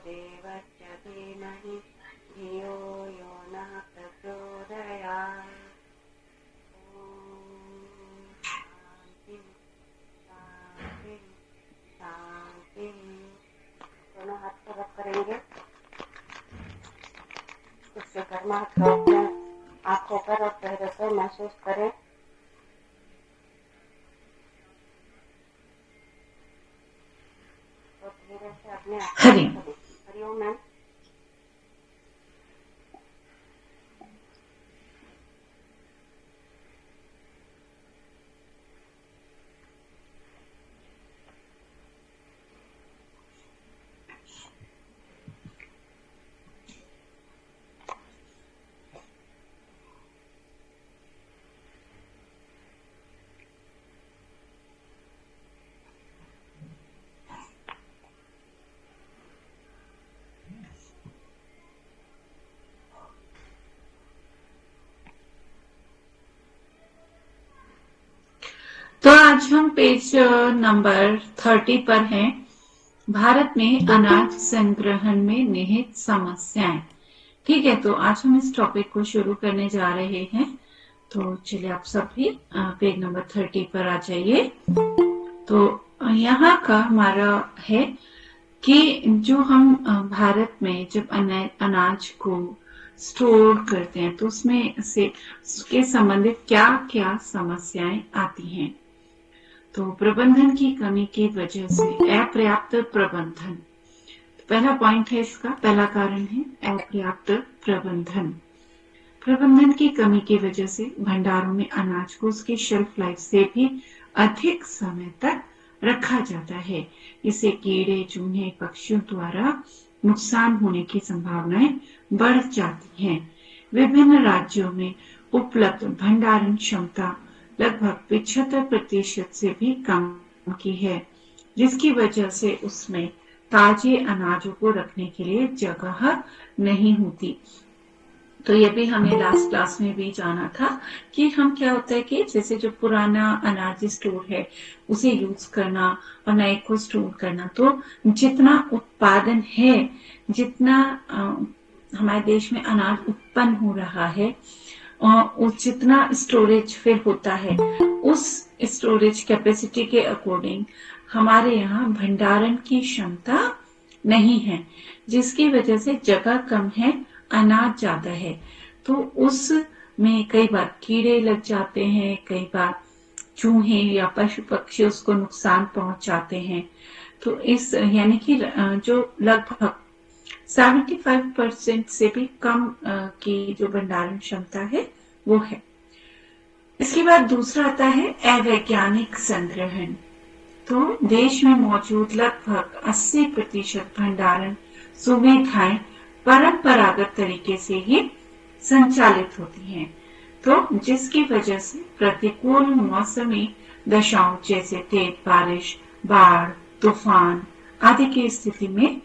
देवस्य धीमहि धियो यो नः प्रचोदयात्। शांति शांति शांति। दोनों हाथ को रब करेंगे, उसके कर्म हाथ को अपने आंखों पर और चेहरे पर महसूस करें। और धीरे से अपने हरिओम मैम। तो आज हम पेज नंबर 30 पर हैं। भारत में अनाज संग्रहण में निहित समस्याएं। ठीक है, तो आज हम इस टॉपिक को शुरू करने जा रहे हैं। तो चलिए आप सब भी पेज नंबर 30 पर आ जाइए। तो यहाँ का हमारा है कि जो हम भारत में जब अनाज को स्टोर करते हैं तो उसमें से उसके संबंधित क्या क्या समस्याएं आती हैं। तो प्रबंधन की कमी की वजह से अपर्याप्त प्रबंधन, पहला पॉइंट है इसका, पहला कारण है अपर्याप्त प्रबंधन। प्रबंधन की कमी की वजह से भंडारों में अनाज को उसकी शेल्फ लाइफ से भी अधिक समय तक रखा जाता है। इससे कीड़े चूहे पक्षियों द्वारा नुकसान होने की संभावनाएं बढ़ जाती हैं। विभिन्न राज्यों में उपलब्ध भंडारण क्षमता लगभग 75% से भी कम की है, जिसकी वजह से उसमें ताजे अनाजों को रखने के लिए जगह नहीं होती। तो ये भी हमने लास्ट क्लास में भी जाना था कि हम क्या होता है कि जैसे जो पुराना अनाज स्टोर है उसे यूज करना और नए को स्टोर करना, तो जितना उत्पादन है, जितना हमारे देश में अनाज उत्पन्न हो रहा है, जितना स्टोरेज फिर होता है, उस स्टोरेज कैपेसिटी के अकॉर्डिंग हमारे यहाँ भंडारण की क्षमता नहीं है, जिसकी वजह से जगह कम है, अनाज ज्यादा है। तो उसमें कई बार कीड़े लग जाते हैं, कई बार चूहे या पशु पक्षी उसको नुकसान पहुंचाते हैं। तो इस यानी कि जो लगभग 75% से भी कम की जो भंडारण क्षमता है वो है। इसके बाद दूसरा आता है अवैज्ञानिक संग्रहण। तो देश में मौजूद लगभग 80% भंडारण सुविधाएं परंपरागत तरीके से ही संचालित होती हैं, तो जिसकी वजह से प्रतिकूल मौसमी दशाओं जैसे तेज बारिश, बाढ़, तूफान आदि की स्थिति में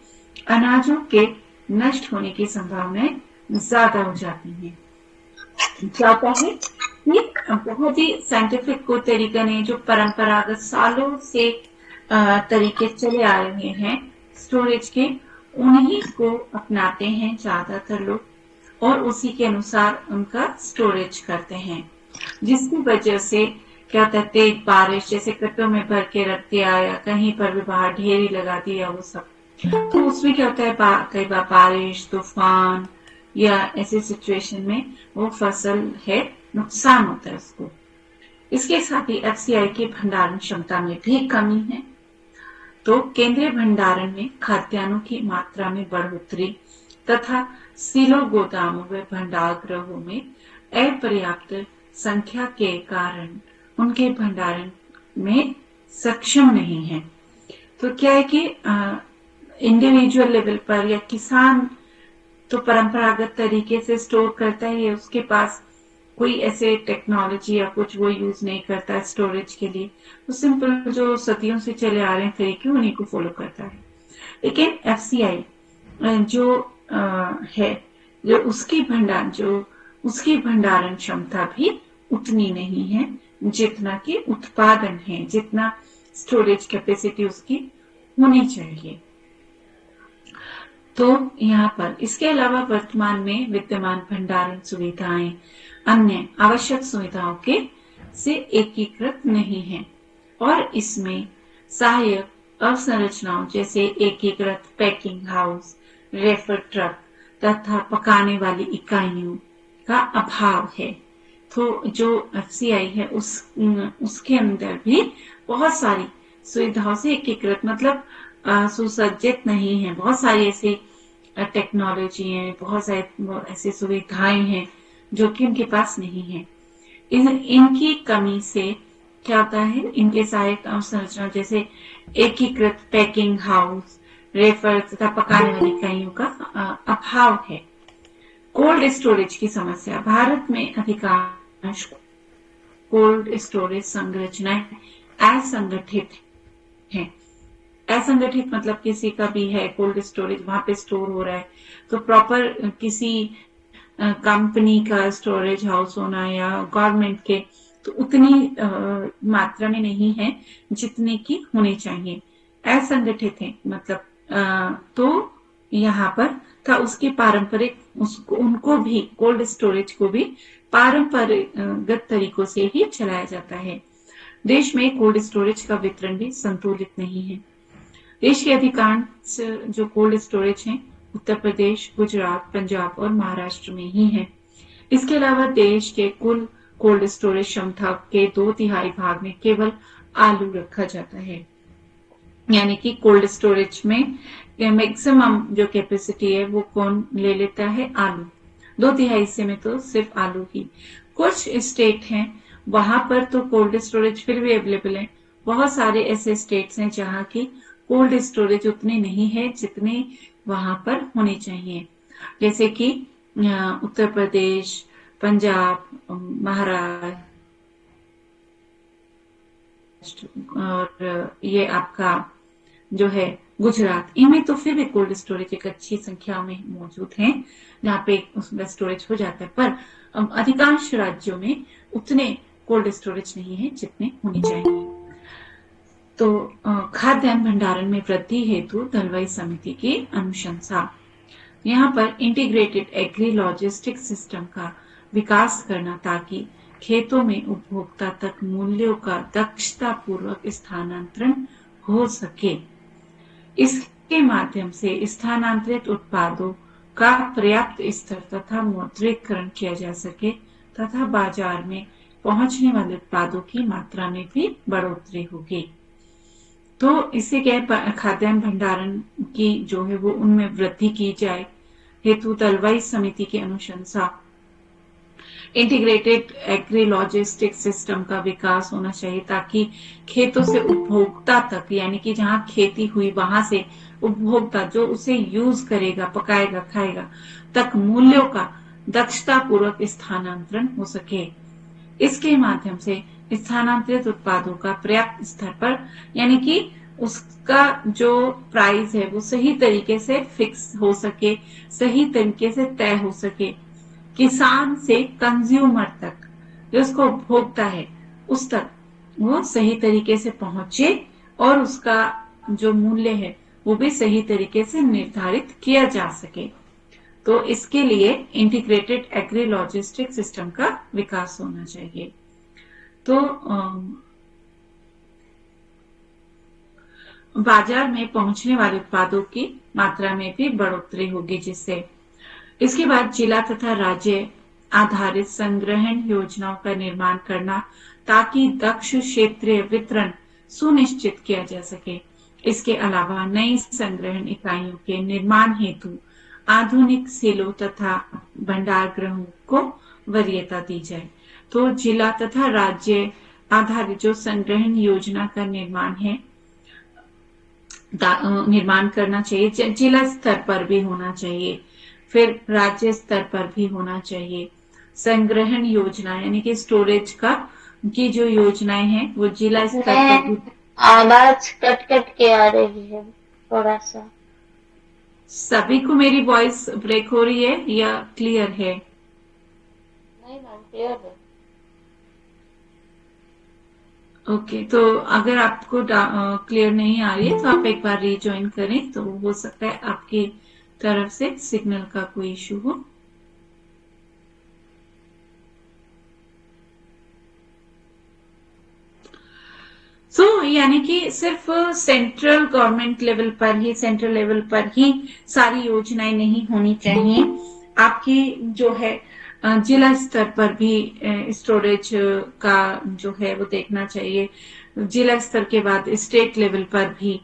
अनाजों के नष्ट होने की संभावनाएं ज्यादा हो जाती हैं। जाता है कि बहुत ही साइंटिफिक को तरीका नहीं, जो परंपरागत सालों से तरीके चले आ रहे हैं स्टोरेज के, उन्हीं को अपनाते हैं ज्यादातर लोग और उसी के अनुसार उनका स्टोरेज करते हैं, जिसकी वजह से क्या होता है, तेज बारिश जैसे कट्टों में भर के रख दिया या कहीं पर भी बाहर ढेरी लगा दिया, वो सब, तो उसमें क्या होता है, कई बार बारिश, तूफान या ऐसे सिचुएशन में वो फसल है, नुकसान होता है उसको। इसके साथ ही एफसीआई की भंडारण क्षमता में भी कमी है। तो केंद्रीय भंडारण में खाद्यान्नों की मात्रा में बढ़ोतरी तथा सीलो गोदामों व भंडारगृहों में अपर्याप्त संख्या के कारण उनके भंडारण में सक्षम नहीं है। तो क्या है कि इंडिविजुअल लेवल पर या किसान तो परंपरागत तरीके से स्टोर करता है, उसके पास कोई ऐसे टेक्नोलॉजी या कुछ वो यूज नहीं करता स्टोरेज के लिए, तो सिंपल जो सदियों से चले आ रहे हैं तरीके उन्हीं को फॉलो करता है। लेकिन एफसीआई जो है, जो उसकी भंडारण क्षमता भी उतनी नहीं है जितना कि उत्पादन है, जितना स्टोरेज कैपेसिटी उसकी होनी चाहिए। तो यहाँ पर इसके अलावा वर्तमान में विद्यमान भंडारण सुविधाएं अन्य आवश्यक सुविधाओं के से एकीकृत नहीं है और इसमें सहायक अवसंरचनाओं जैसे एकीकृत पैकिंग हाउस, रेफर ट्रक तथा पकाने वाली इकाइयों का अभाव है। तो जो एफसीआई है उसके अंदर भी बहुत सारी सुविधाओं से एकीकृत मतलब सुसज्जित नहीं है। बहुत सारी ऐसी टेक्नोलॉजी है, बहुत सारी ऐसी सुविधाएं हैं जो कि उनके पास नहीं है। इनकी कमी से क्या होता है, इनके सहायक अवसंरचना जैसे एकीकृत पैकिंग हाउस, रेफर तथा पकाने वाली इकाइयों का अभाव है। कोल्ड स्टोरेज की समस्या। भारत में अधिकांश कोल्ड स्टोरेज संरचनाएं असंगठित हैं। असंगठित मतलब किसी का भी है कोल्ड स्टोरेज, वहां पे स्टोर हो रहा है, तो प्रॉपर किसी कंपनी का स्टोरेज हाउस होना या गवर्नमेंट के, तो उतनी मात्रा में नहीं है जितने की होनी चाहिए। असंगठित है मतलब तो यहाँ पर था उसके पारंपरिक उनको भी कोल्ड स्टोरेज को भी पारंपरिक तरीकों से ही चलाया जाता है। देश में कोल्ड स्टोरेज का वितरण भी संतुलित नहीं है। देश के अधिकांश जो कोल्ड स्टोरेज हैं उत्तर प्रदेश, गुजरात, पंजाब और महाराष्ट्र में ही है। इसके अलावा देश के कुल कोल्ड स्टोरेज क्षमता के 2/3 भाग में केवल आलू रखा जाता है। यानी कि कोल्ड स्टोरेज में मैक्सिमम जो कैपेसिटी है वो कौन ले लेता है, आलू। 2/3 हिस्से में तो सिर्फ आलू ही। कुछ स्टेट हैं वहां पर तो कोल्ड स्टोरेज फिर भी अवेलेबल है। बहुत सारे ऐसे स्टेट्स हैं जहां की कोल्ड स्टोरेज उतने नहीं है जितने वहां पर होने चाहिए, जैसे कि उत्तर प्रदेश, पंजाब, महाराष्ट्र और ये आपका जो है गुजरात, इनमें तो फिर भी कोल्ड स्टोरेज एक अच्छी संख्या में मौजूद है जहाँ पे उसमें स्टोरेज हो जाता है। पर अधिकांश राज्यों में उतने कोल्ड स्टोरेज नहीं है जितने होने चाहिए। तो खाद्यान्न भंडारण में वृद्धि हेतु दलवाई समिति की अनुशंसा। यहाँ पर इंटीग्रेटेड एग्री लॉजिस्टिक सिस्टम का विकास करना ताकि खेतों में उपभोक्ता तक मूल्यों का दक्षता पूर्वक स्थानांतरण हो सके। इसके माध्यम से स्थानांतरित उत्पादों का पर्याप्त स्तर तथा मुद्रीकरण किया जा सके तथा बाजार में पहुंचने वाले उत्पादों की मात्रा में भी बढ़ोतरी होगी। तो इससे क्या खाद्यान्न भंडारण की जो है वो उनमें वृद्धि की जाए हेतु दलवाई समिति की अनुशंसा। इंटीग्रेटेड एग्री लॉजिस्टिक सिस्टम का विकास होना चाहिए ताकि खेतों से उपभोक्ता तक, यानी कि जहां खेती हुई वहां से उपभोक्ता जो उसे यूज करेगा, पकाएगा, खाएगा, तक मूल्यों का दक्षता पूर्वक स्थानांतरण हो सके। इसके माध्यम से स्थानांतरित उत्पादों का पर्याप्त स्तर पर, यानी कि उसका जो प्राइस है वो सही तरीके से फिक्स हो सके, सही तरीके से तय हो सके, किसान से कंज्यूमर तक, जो उसको उपभोक्ता है उस तक वो सही तरीके से पहुंचे और उसका जो मूल्य है वो भी सही तरीके से निर्धारित किया जा सके। तो इसके लिए इंटीग्रेटेड एग्री लॉजिस्टिक सिस्टम का विकास होना चाहिए। तो बाजार में पहुंचने वाले उत्पादों की मात्रा में भी बढ़ोतरी होगी जिससे। इसके बाद जिला तथा राज्य आधारित संग्रहण योजनाओं का निर्माण करना ताकि दक्ष क्षेत्रीय वितरण सुनिश्चित किया जा सके। इसके अलावा नई संग्रहण इकाइयों के निर्माण हेतु आधुनिक सेलों तथा भंडार गृहों को वरीयता दी जाए। तो जिला तथा राज्य आधारित जो संग्रहण योजना का निर्माण है निर्माण करना चाहिए, जिला स्तर पर भी होना चाहिए, फिर राज्य स्तर पर भी होना चाहिए। संग्रहण योजना यानी कि स्टोरेज का की जो योजनाएं हैं वो जिला स्तर पर भी। आवाज कट कट के आ रही है थोड़ा सा। सभी को मेरी वॉइस ब्रेक हो रही है या क्लियर है? नहीं मैम, क्लियर है। ओके, तो अगर आपको क्लियर नहीं आ रही है तो आप एक बार रिज्वाइन करें, तो हो सकता है आपकी तरफ से सिग्नल का कोई इशू हो। यानी कि सिर्फ सेंट्रल गवर्नमेंट लेवल पर ही, सेंट्रल लेवल पर ही सारी योजनाएं नहीं होनी चाहिए। आपकी जो है जिला स्तर पर भी स्टोरेज का जो है वो देखना चाहिए, जिला स्तर के बाद स्टेट लेवल पर भी,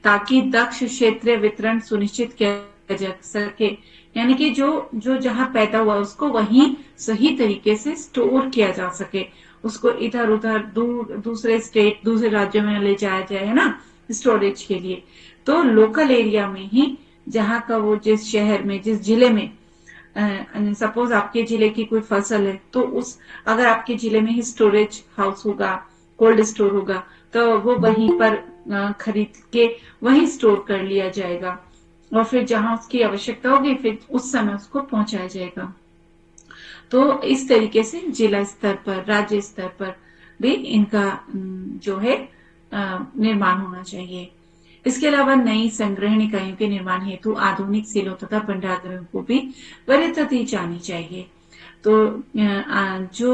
ताकि दक्ष क्षेत्रीय वितरण सुनिश्चित किया जा सके। यानी कि जो जहां पैदा हुआ उसको वहीं सही तरीके से स्टोर किया जा सके, उसको इधर उधर दूसरे स्टेट, दूसरे राज्यों में ले जाया जाए, है ना, स्टोरेज के लिए। तो लोकल एरिया में ही, जहां का वो जिस शहर में, जिस जिले में, सपोज आपके जिले की कोई फसल है, तो अगर आपके जिले में ही स्टोरेज हाउस होगा, कोल्ड स्टोर होगा, तो वो वहीं पर खरीद के वहीं स्टोर कर लिया जाएगा, और फिर जहां उसकी आवश्यकता होगी फिर उस समय उसको पहुंचाया जाएगा। तो इस तरीके से जिला स्तर पर, राज्य स्तर पर भी इनका जो है निर्माण होना चाहिए। इसके अलावा नई संग्रहण इकाइयों के निर्माण हेतु आधुनिक सिलों तथा भंडारगृहों को भी वरीयता दी जानी चाहिए। तो जो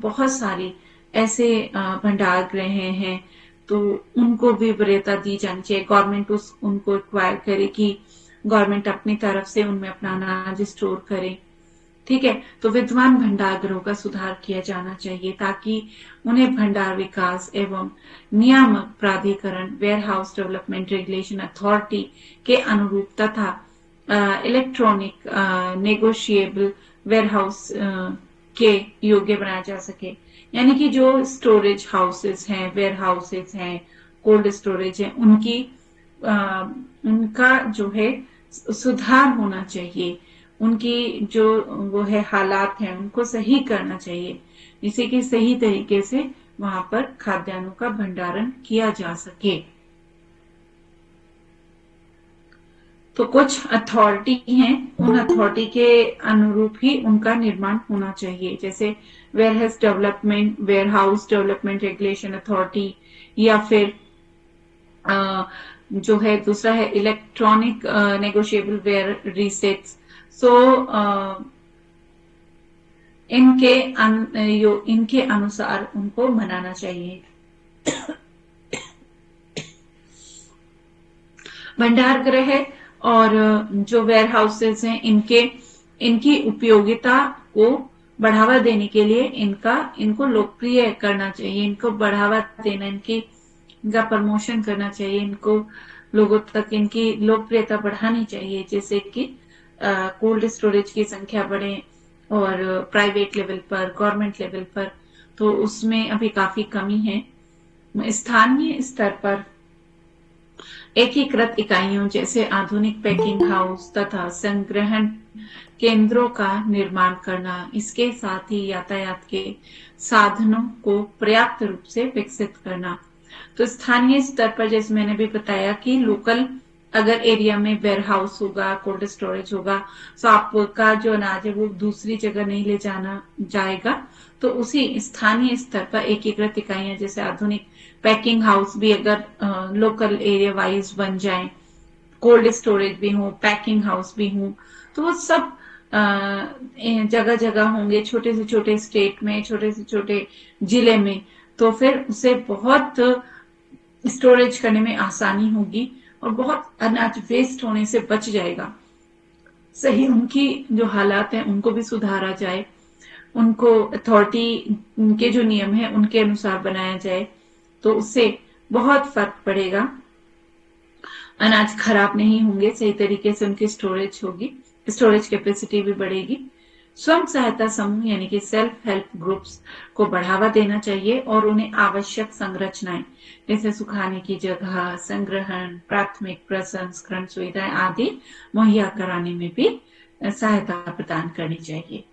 बहुत सारे ऐसे भंडारगृह हैं, तो उनको भी वरीयता दी जानी चाहिए। गवर्नमेंट उनको एक्वायर करे कि गवर्नमेंट अपनी तरफ से उनमें अपना अनाज स्टोर करे। ठीक है, तो विद्यमान भंडारगृहों का सुधार किया जाना चाहिए, ताकि उन्हें भंडार विकास एवं नियामक प्राधिकरण, warehouse development regulation authority के अनुरूप तथा इलेक्ट्रॉनिक नेगोशिएबल वेयर हाउस के योग्य बनाया जा सके। यानी कि जो स्टोरेज हाउसेस हैं, वेयर हाउसेस हैं, कोल्ड स्टोरेज है, उनका जो है सुधार होना चाहिए, उनकी जो वो है हालात हैं उनको सही करना चाहिए, जिससे कि सही तरीके से वहां पर खाद्यान्नों का भंडारण किया जा सके। तो कुछ अथॉरिटी हैं, उन अथॉरिटी के अनुरूप ही उनका निर्माण होना चाहिए, जैसे warehouse development regulation authority, या फिर जो है दूसरा है इलेक्ट्रॉनिक नेगोशिएबल वेयर रीसेट्स। इनके अनुसार उनको बनाना चाहिए। भंडारगृह और जो वेयर हाउसेस हैं, इनकी उपयोगिता को बढ़ावा देने के लिए इनको लोकप्रिय करना चाहिए, इनको बढ़ावा देना, इनका प्रमोशन करना चाहिए, इनको लोगों तक इनकी लोकप्रियता बढ़ानी चाहिए, जैसे कि कोल्ड स्टोरेज की संख्या बढ़े, और प्राइवेट लेवल पर, गवर्नमेंट लेवल पर तो उसमें अभी काफी कमी है। स्थानीय स्तर पर एकीकृत इकाइयों जैसे आधुनिक पैकिंग हाउस तथा संग्रहण केंद्रों का निर्माण करना, इसके साथ ही यातायात के साधनों को पर्याप्त रूप से विकसित करना। तो स्थानीय स्तर पर जैसे मैंने भी बताया कि लोकल अगर एरिया में वेयर हाउस होगा, कोल्ड स्टोरेज होगा, तो आपका जो अनाज है वो दूसरी जगह नहीं ले जाना जाएगा। तो उसी स्थानीय स्तर पर एकीकृत इकाइयां जैसे आधुनिक पैकिंग हाउस भी अगर लोकल एरिया वाइज बन जाए, कोल्ड स्टोरेज भी हो, पैकिंग हाउस भी हो, तो वो सब जगह जगह होंगे, छोटे से छोटे स्टेट में, छोटे से छोटे जिले में, तो फिर उसे बहुत स्टोरेज करने में आसानी होगी और बहुत अनाज वेस्ट होने से बच जाएगा। सही उनकी जो हालात हैं उनको भी सुधारा जाए, उनको अथॉरिटी के जो नियम है उनके अनुसार बनाया जाए, तो उससे बहुत फर्क पड़ेगा। अनाज खराब नहीं होंगे, सही तरीके से उनकी स्टोरेज होगी, स्टोरेज कैपेसिटी भी बढ़ेगी। स्वयं सहायता समूह यानी कि सेल्फ हेल्प ग्रुप्स को बढ़ावा देना चाहिए और उन्हें आवश्यक संरचनाएं जैसे सुखाने की जगह, संग्रहण, प्राथमिक प्रसंस्करण सुविधाएं आदि मुहैया कराने में भी सहायता प्रदान करनी चाहिए।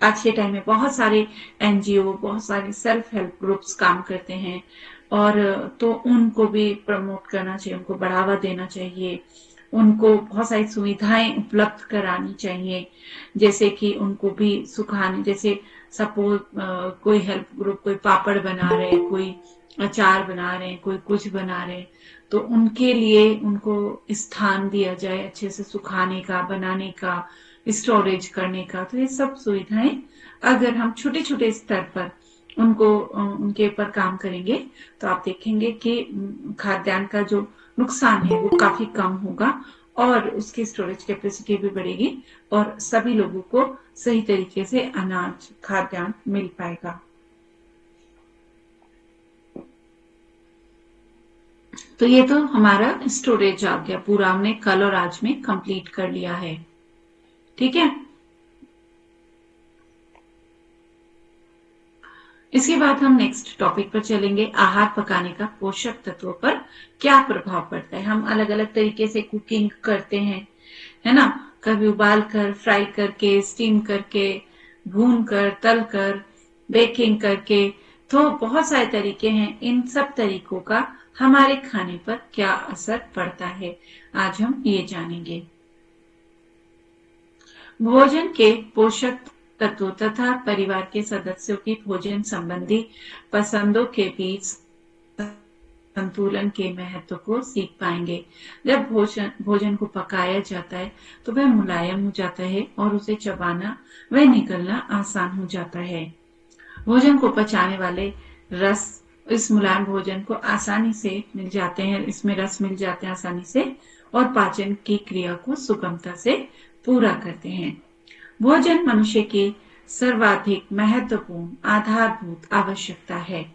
आज के टाइम में बहुत सारे एनजीओ, बहुत सारे सेल्फ हेल्प ग्रुप्स काम करते हैं, और तो उनको भी प्रमोट करना चाहिए, उनको बढ़ावा देना चाहिए, उनको बहुत सारी सुविधाएं उपलब्ध करानी चाहिए, जैसे कि उनको भी सुखाने, जैसे सपोज कोई हेल्प ग्रुप कोई पापड़ बना रहे, कोई अचार बना रहे, कोई कुछ बना रहे, तो उनके लिए उनको स्थान दिया जाए अच्छे से सुखाने का, बनाने का, स्टोरेज करने का। तो ये सब सुविधाएं अगर हम छोटे छोटे स्तर पर उनके ऊपर काम करेंगे तो आप देखेंगे कि खाद्यान्न का जो नुकसान है वो काफी कम होगा और उसकी स्टोरेज कैपेसिटी भी बढ़ेगी और सभी लोगों को सही तरीके से अनाज, खाद्यान्न मिल पाएगा। तो ये तो हमारा स्टोरेज आ गया पूरा, हमने कल और आज में कंप्लीट कर लिया है। ठीक है, इसके बाद हम नेक्स्ट टॉपिक पर चलेंगे, आहार पकाने का पोषक तत्वों पर क्या प्रभाव पड़ता है। हम अलग अलग तरीके से कुकिंग करते हैं, है ना, कभी उबाल कर, फ्राई करके, स्टीम करके, भून कर, तल कर, बेकिंग करके, तो बहुत सारे तरीके हैं। इन सब तरीकों का हमारे खाने पर क्या असर पड़ता है, आज हम ये जानेंगे। भोजन के पोषक तत्वों तथा परिवार के सदस्यों की भोजन संबंधी पसंदों के बीच संतुलन के महत्व को सीख पाएंगे। जब भोजन को पकाया जाता है तो वह मुलायम हो जाता है और उसे चबाना व निगलना आसान हो जाता है। भोजन को पचाने वाले रस इस मुलायम भोजन को आसानी से मिल जाते हैं, इसमें रस मिल जाते हैं आसानी से और पाचन की क्रिया को सुगमता से पूरा करते हैं। भोजन मनुष्य की सर्वाधिक महत्वपूर्ण आधारभूत आवश्यकता है,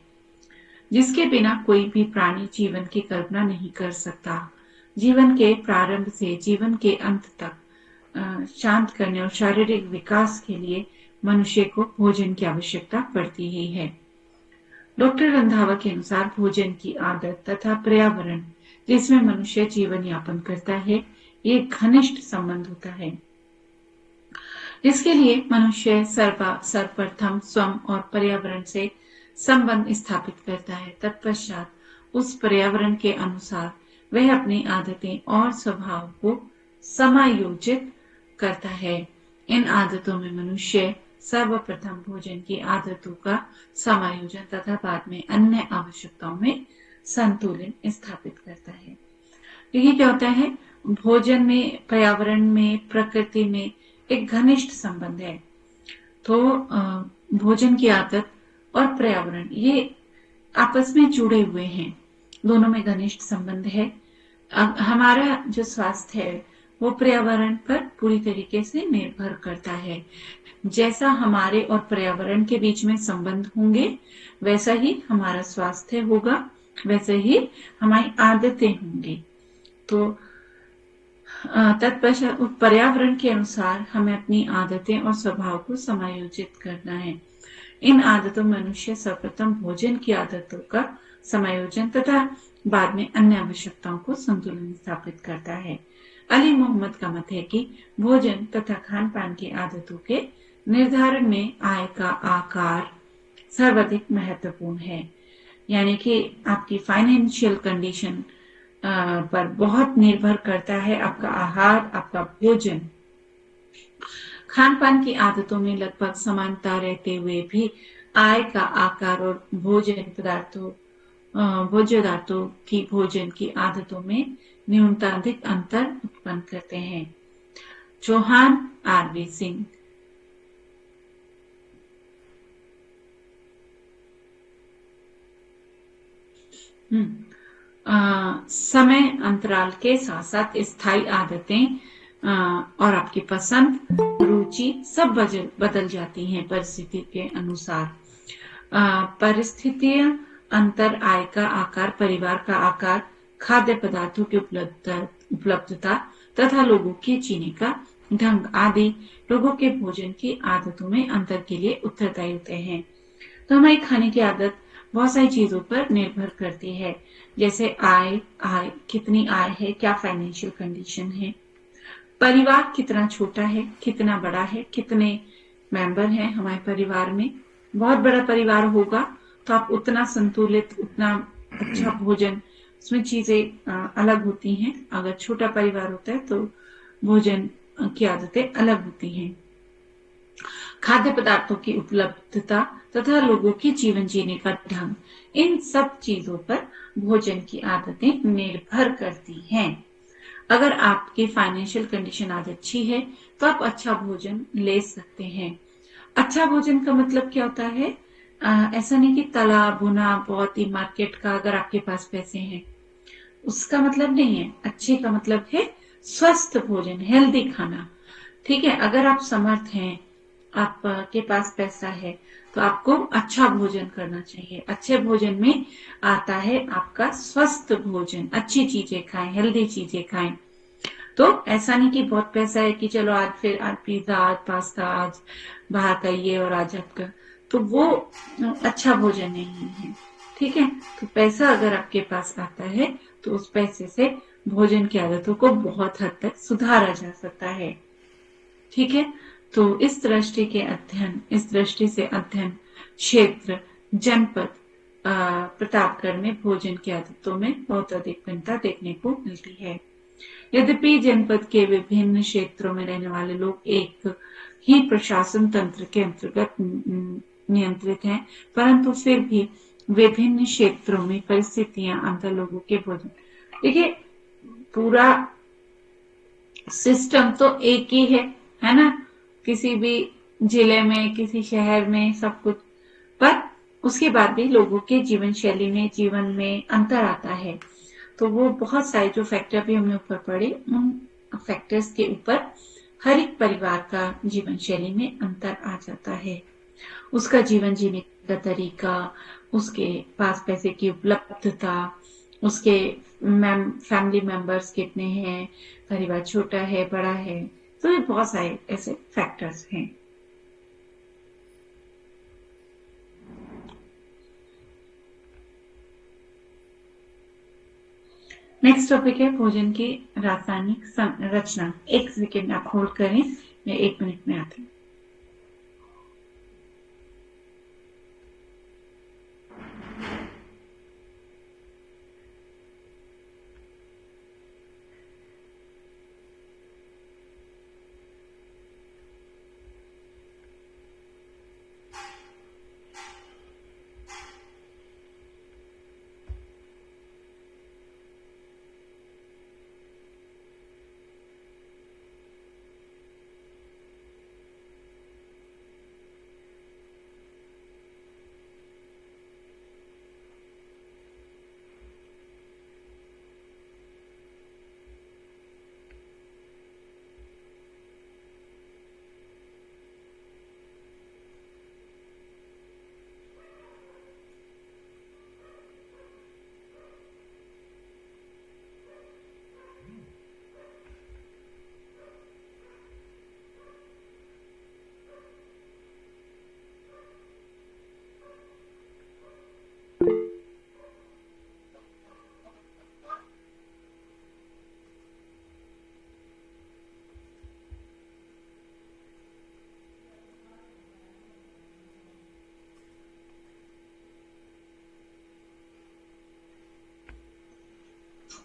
जिसके बिना कोई भी प्राणी जीवन की कल्पना नहीं कर सकता। जीवन के प्रारंभ से जीवन के अंत तक शांत करने और शारीरिक विकास के लिए मनुष्य को भोजन की आवश्यकता पड़ती ही है। डॉक्टर रंधावा के अनुसार भोजन की आदत तथा पर्यावरण जिसमें मनुष्य जीवन यापन करता है, ये घनिष्ठ संबंध होता है। इसके लिए मनुष्य सर्वप्रथम स्वयं और पर्यावरण से संबंध स्थापित करता है। तत्पश्चात उस पर्यावरण के अनुसार वह अपनी आदतें और स्वभाव को समायोजित करता है। इन आदतों में मनुष्य सर्वप्रथम भोजन की आदतों का समायोजन तथा बाद में अन्य आवश्यकताओं में संतुलन स्थापित करता है। ये क्या होता है, भोजन में, पर्यावरण में, प्रकृति में एक घनिष्ठ संबंध है। तो भोजन की आदत और पर्यावरण ये आपस में जुड़े हुए हैं, दोनों में घनिष्ठ संबंध है। हमारा जो स्वास्थ्य है वो पर्यावरण पर पूरी तरीके से निर्भर करता है। जैसा हमारे और पर्यावरण के बीच में संबंध होंगे वैसा ही हमारा स्वास्थ्य होगा, वैसे ही हमारी आदतें होंगी। तो तत्पश्चात पर्यावरण के अनुसार हमें अपनी आदतें और स्वभाव को समायोजित करना है। इन आदतों में मनुष्य सर्वप्रथम भोजन की आदतों का समायोजन तथा बाद में अन्य आवश्यकताओं को संतुलन स्थापित करता है। अली मोहम्मद का मत है कि भोजन तथा खान पान की आदतों के निर्धारण में आय का आकार सर्वाधिक महत्वपूर्ण है। यानी कि आपकी फाइनेंशियल कंडीशन पर बहुत निर्भर करता है आपका आहार, आपका भोजन। खान पान की आदतों में लगभग समानता रहते हुए भी आय का आकार और भोज्य पदार्थों की भोजन की आदतों में न्यूनतमाधिक अंतर उत्पन्न करते हैं। चौहान आरवी सिंह। समय अंतराल के साथ साथ स्थायी आदतें और आपकी पसंद, रुचि सब बदल जाती हैं परिस्थिति के अनुसार। परिस्थितियां, अंतर, आय का आकार, परिवार का आकार, खाद्य पदार्थों की उपलब्धता तथा लोगों के जीने का ढंग आदि लोगों के भोजन की आदतों में अंतर के लिए उत्तरदायी होते हैं। तो हमारी खाने की आदत बहुत सारी चीजों पर निर्भर करती है, जैसे आय कितनी आय है, क्या फाइनेंशियल कंडीशन है, परिवार कितना छोटा है, कितना बड़ा है, कितने मेंबर हैं हमारे परिवार में। बहुत बड़ा परिवार होगा तो आप उतना संतुलित, उतना अच्छा भोजन, उसमें चीजें अलग होती हैं। अगर छोटा परिवार होता है तो भोजन की आदतें अलग होती हैं। खाद्य पदार्थों की उपलब्धता तथा लोगों के जीवन जीने का ढंग, इन सब चीजों पर भोजन की आदतें निर्भर करती हैं। अगर आपकी फाइनेंशियल कंडीशन आज अच्छी है तो आप अच्छा भोजन ले सकते हैं। अच्छा भोजन का मतलब क्या होता है? ऐसा नहीं कि तला भुना बहुत ही मार्केट का, अगर आपके पास पैसे हैं उसका मतलब नहीं है। अच्छे का मतलब है स्वस्थ भोजन, हेल्दी खाना। ठीक है, अगर आप समर्थ हैं, आपके पास पैसा है, तो आपको अच्छा भोजन करना चाहिए। अच्छे भोजन में आता है आपका स्वस्थ भोजन, अच्छी चीजें खाएं, हेल्दी चीजें खाएं। तो ऐसा नहीं कि बहुत पैसा है कि चलो आज फिर आज पिज्जा, आज पास्ता, आज बाहर का ये और आज आपका, तो वो अच्छा भोजन नहीं है। ठीक है, तो पैसा अगर आपके पास आता है तो उस पैसे से भोजन की आदतों को बहुत हद तक सुधारा जा सकता है। ठीक है, तो इस दृष्टि से अध्ययन क्षेत्र जनपद प्रतापगढ़ में भोजन की आदतों में बहुत अधिक भिन्नता देखने को मिलती है। यद्यपि जनपद के विभिन्न क्षेत्रों में रहने वाले लोग एक ही प्रशासन तंत्र के अंतर्गत नियंत्रित हैं, परंतु फिर भी विभिन्न क्षेत्रों में परिस्थितियां अंतर लोगों के भोजन, देखिए पूरा सिस्टम तो एक ही है ना, किसी भी जिले में, किसी शहर में सब कुछ, पर उसके बाद भी लोगों के जीवन शैली में, जीवन में अंतर आता है। तो वो बहुत सारे जो फैक्टर भी हमने ऊपर पढ़े, उन फैक्टर्स के ऊपर हर एक परिवार का जीवन शैली में अंतर आ जाता है। उसका जीवन जीने का तरीका, उसके पास पैसे की उपलब्धता, उसके फैमिली मेंबर्स कितने हैं, परिवार छोटा है, बड़ा है, तो ये बहुत सारे ऐसे फैक्टर्स हैं। नेक्स्ट टॉपिक है भोजन की रासायनिक संरचना। एक सेकेंड आप होल्ड करें, मैं 1 मिनट में आती हूँ।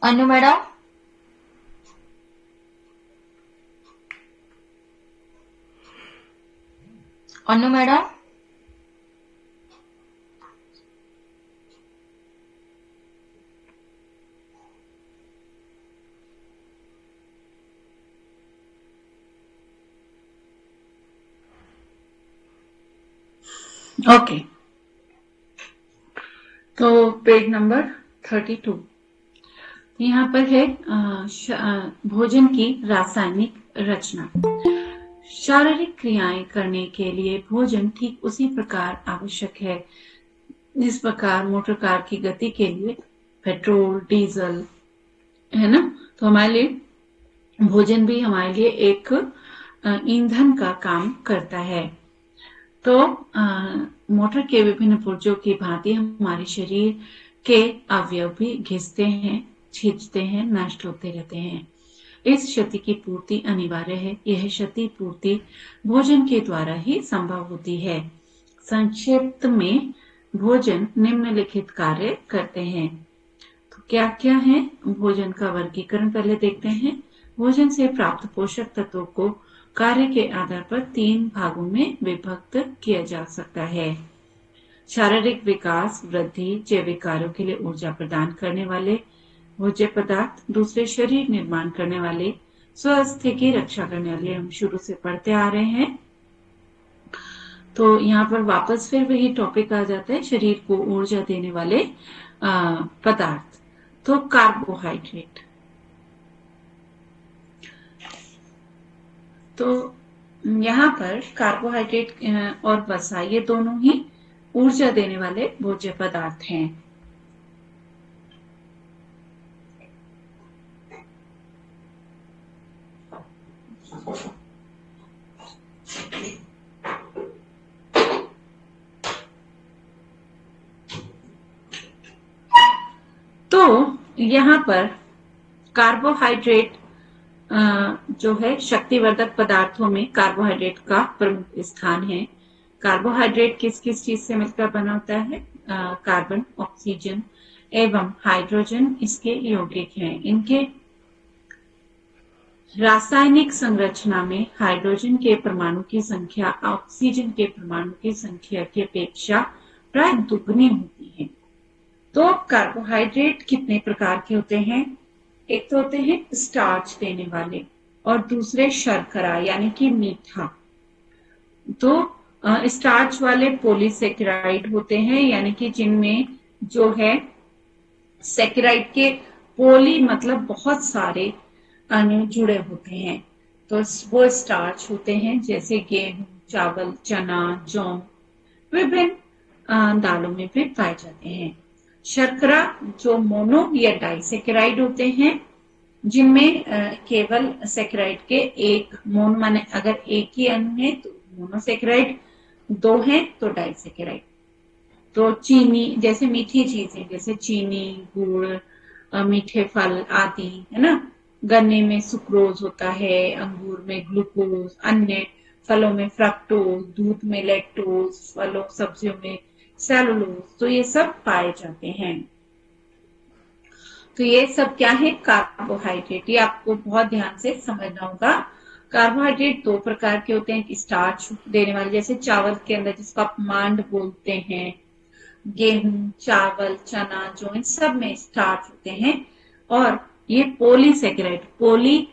अनु मैडम, अनु मैडम, ओके, तो पेज नंबर 32 यहाँ पर है भोजन की रासायनिक रचना। शारीरिक क्रियाएं करने के लिए भोजन ठीक उसी प्रकार आवश्यक है जिस प्रकार मोटर कार की गति के लिए पेट्रोल, डीजल, है ना। तो हमारे लिए भोजन भी हमारे लिए एक ईंधन का काम करता है। तो मोटर के विभिन्न पुर्जों की भांति हमारे शरीर के अवयव भी घिसते हैं, छिदते हैं, नष्ट होते रहते हैं। इस क्षति की पूर्ति अनिवार्य है। यह क्षति पूर्ति भोजन के द्वारा ही संभव होती है। संक्षिप्त में भोजन निम्नलिखित कार्य करते हैं। तो क्या क्या है? भोजन का वर्गीकरण पहले देखते हैं। भोजन से प्राप्त पोषक तत्वों को कार्य के आधार पर 3 भागों में विभक्त किया जा सकता है। शारीरिक विकास, वृद्धि, जैविक कार्यों के लिए ऊर्जा प्रदान करने वाले भोज्य पदार्थ, दूसरे शरीर निर्माण करने वाले, स्वास्थ्य की रक्षा करने वाले, हम शुरू से पढ़ते आ रहे हैं। तो यहाँ पर वापस फिर वही टॉपिक आ जाता है, शरीर को ऊर्जा देने वाले पदार्थ। तो कार्बोहाइड्रेट, तो यहाँ पर कार्बोहाइड्रेट और वसा ये दोनों ही ऊर्जा देने वाले भोज्य पदार्थ हैं। तो यहाँ पर कार्बोहाइड्रेट जो है शक्तिवर्धक पदार्थों में कार्बोहाइड्रेट का प्रमुख स्थान है। कार्बोहाइड्रेट किस किस चीज से मिलकर बना होता है? कार्बन, ऑक्सीजन एवं हाइड्रोजन इसके यौगिक हैं। इनके रासायनिक संरचना में हाइड्रोजन के परमाणु की संख्या ऑक्सीजन के परमाणु की संख्या की अपेक्षा प्राय दुगनी होती है। तो कार्बोहाइड्रेट कितने प्रकार के होते हैं? एक तो होते हैं स्टार्च देने वाले और दूसरे शर्करा यानी कि मीठा। तो स्टार्च वाले पॉलीसेकेराइड होते हैं, यानी कि जिनमें जो है सेकेराइड के पोली मतलब बहुत सारे अणु जुड़े होते हैं, तो वो स्टार्च होते हैं, जैसे गेहूं, चावल, चना, जौ, विभिन्न दालों में भी पाए जाते हैं। शर्करा जो मोनो या डाइसेकेराइड होते हैं, जिनमें केवल सेकेराइड के एक मोन माने अगर एक ही अणु है तो मोनोसेकेराइड, 2 है तो डाइसेकेराइड। तो चीनी जैसे मीठी चीजें जैसे चीनी, गुड़, मीठे फल आदि, है ना। गन्ने में सुक्रोज होता है, अंगूर में ग्लूकोज, अन्य फलों में फ्रक्टोज, दूध में लैक्टोज, फलों सब्जियों में सेलुलोज, तो ये सब पाए जाते हैं। तो ये सब क्या है? कार्बोहाइड्रेट। ये आपको बहुत ध्यान से समझना होगा। कार्बोहाइड्रेट 2 प्रकार के होते हैं, स्टार्च देने वाले जैसे चावल के अंदर जिसको आप मांड बोलते हैं, गेहूं, चावल, चना, जौ, इन सब में स्टार्च होते हैं। और ये पॉलीसेकेराइड, पोली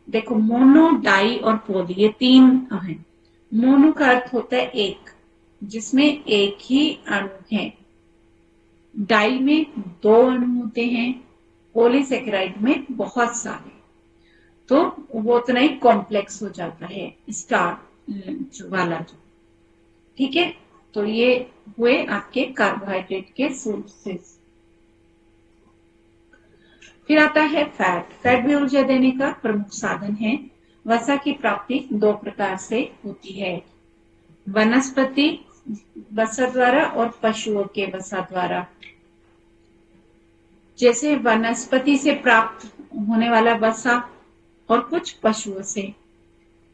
देखो मोनो, डाई और पोली, ये 3 हैं। मोनो का अर्थ होता है एक, जिसमें एक ही अणु है। डाई में 2 अणु होते हैं, पॉलीसेकेराइड में बहुत सारे, तो वो उतना ही कॉम्प्लेक्स हो जाता है स्टार्च वाला जो। ठीक है, तो ये हुए आपके कार्बोहाइड्रेट के सोर्सेस। फिर आता है फैट। फैट भी ऊर्जा देने का प्रमुख साधन है। वसा की प्राप्ति 2 प्रकार से होती है, वनस्पति वसा द्वारा और पशुओं के वसा द्वारा। जैसे वनस्पति से प्राप्त होने वाला वसा और कुछ पशुओं से।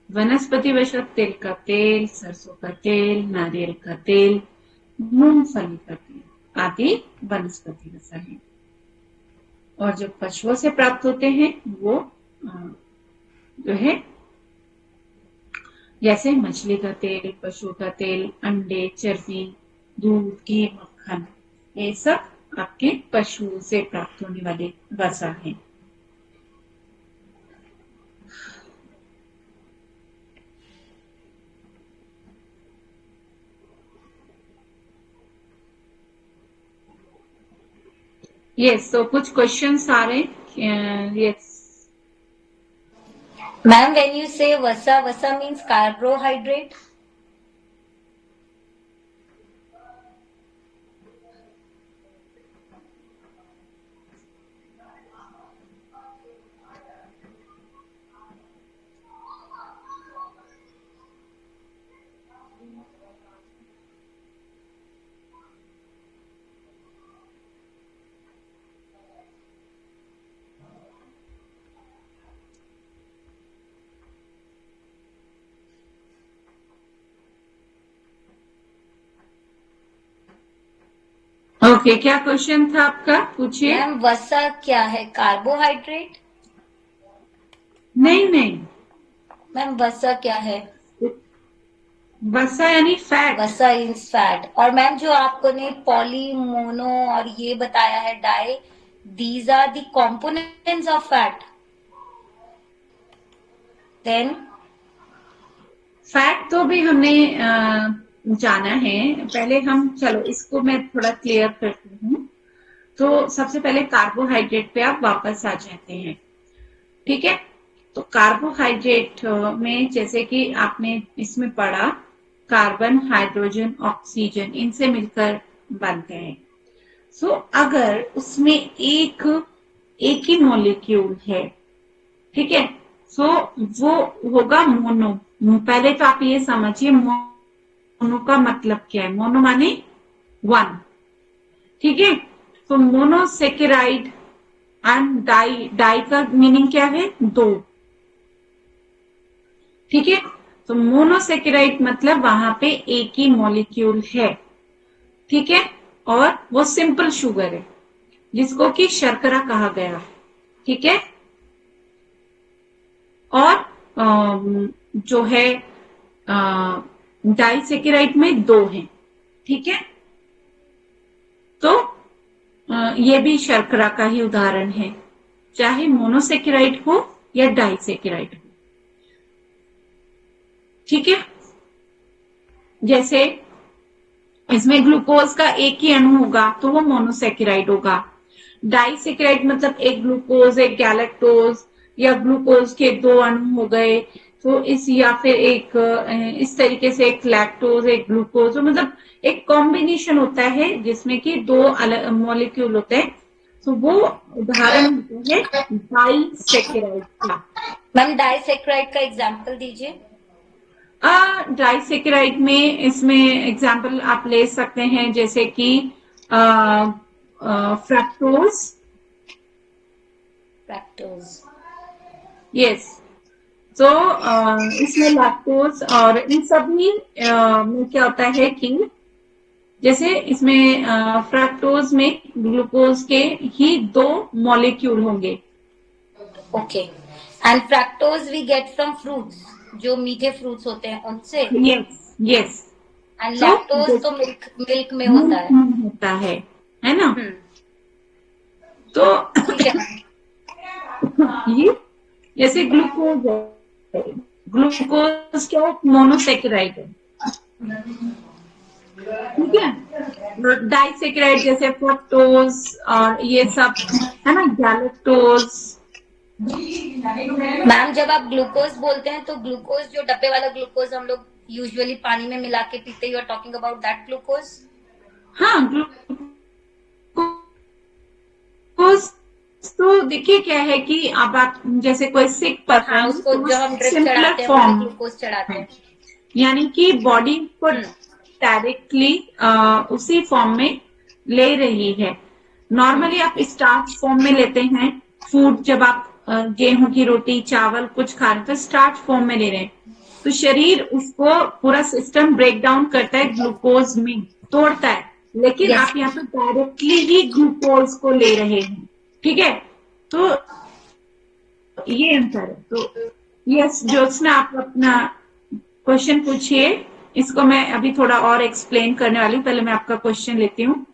वनस्पति वसा तिल का तेल, सरसों का तेल, नारियल का तेल, मूंगफली का तेल आदि वनस्पति वसा है। और जो पशुओं से प्राप्त होते हैं वो जो है जैसे मछली का तेल, पशु का तेल, अंडे, चर्बी, दूध, घी, मक्खन, ये सब आपके पशुओं से प्राप्त होने वाले वसा हैं। यस, तो कुछ क्वेश्चंस आ रहे हैं। Yes Ma'am, when you say vasa means carbohydrate. Okay, क्या क्वेश्चन था आपका? पूछिए। मैम, वसा क्या है? कार्बोहाइड्रेट? नहीं, मैम वसा क्या है? वसा यानी फैट। वसा इज फैट। और मैम जो आपको ने पॉली, मोनो और ये बताया है डाई, these are the components of fat. Then fat तो भी हमने जाना है। पहले हम चलो इसको मैं थोड़ा क्लियर करती हूँ। तो सबसे पहले कार्बोहाइड्रेट पे आप वापस आ जाते हैं, ठीक है। तो कार्बोहाइड्रेट में जैसे कि आपने इसमें पढ़ा, कार्बन, हाइड्रोजन, ऑक्सीजन, इनसे मिलकर बनते हैं। सो अगर उसमें एक ही मॉलिक्यूल है, ठीक है, सो वो होगा मोनो। पहले तो आप ये समझिए मोनो का मतलब क्या है। मोनो माने वन, ठीक है। तो मोनोसेकेराइड एंड डाई, डाई का मीनिंग क्या है? दो, ठीक है। तो मोनोसेकेराइड मतलब वहां पे एक ही मॉलिक्यूल है, ठीक है। और वो सिंपल शुगर है जिसको कि शर्करा कहा गया, ठीक है। और जो है डाइसेकेराइड में दो हैं, ठीक है। तो ये भी शर्करा का ही उदाहरण है, चाहे मोनोसेकेराइड हो या डाइसेकेराइड हो, ठीक है। जैसे इसमें ग्लूकोज का एक ही अणु होगा तो वो मोनोसेकेराइड होगा। डाइसेकेराइड मतलब एक ग्लूकोज, एक गैलेक्टोज, या ग्लूकोज के दो अणु हो गए, तो इस या फिर एक इस तरीके से एक लैक्टोज, एक ग्लूकोज, तो मतलब एक कॉम्बिनेशन होता है जिसमें कि दो अलग मॉलिक्यूल होते हैं। तो वो उदाहरण होता है डाइसेकेराइड का। मैम डाइसेक्राइड का एग्जांपल दीजिए। डाइसेकेराइड में इसमें एग्जाम्पल आप ले सकते हैं जैसे कि फ्रक्टोज, फ्रैक्टोज। यस। तो इसमें लैक्टोज और इन सभी में क्या होता है कि जैसे इसमें फ्रक्टोज में ग्लूकोज के ही दो मॉलिक्यूल होंगे। Okay. And fructose we get from fruits, जो मीठे फ्रूट्स होते हैं उनसे। Yes yes. And so lactose तो मिल्क मिल्क में होता है। होता है ना। तो ठीक है मैम। ये जैसे ग्लूकोज है, ग्लूकोज क्या मोनोसेकेराइड है, ठीक है। डाइसेकेराइड जैसे फ्रक्टोज और ये सब है ना, गैलेक्टोज। मैम जब आप ग्लूकोज बोलते हैं तो ग्लूकोज जो डब्बे वाला ग्लूकोज हम लोग यूजुअली पानी में मिला के पीते, you are talking about that glucose? हाँ, ग्लूकोज तो देखिए क्या है कि अब आप जैसे कोई सिक हाँ, पर्सन उसको तो जो हम ड्रिप सिंपलर चढ़ाते हैं वो भी फॉर्म ग्लूकोज चढ़ाते है, हैं। यानी कि बॉडी को हम्म, डायरेक्टली उसी फॉर्म में ले रही है। नॉर्मली आप स्टार्च फॉर्म में लेते हैं फूड, जब आप गेहूं की रोटी, चावल कुछ खा रहे हैं तो स्टार्च फॉर्म में ले रहे हैं, तो शरीर उसको पूरा सिस्टम ब्रेक डाउन करता है, ग्लूकोज में तोड़ता है। लेकिन यस। आप यहाँ पे डायरेक्टली ही ग्लूकोज को ले रहे हैं, ठीक है। तो ये अंतर है। तो यस ज्योत्सना, आप अपना क्वेश्चन पूछिए। इसको मैं अभी थोड़ा और एक्सप्लेन करने वाली हूँ, पहले मैं आपका क्वेश्चन लेती हूँ।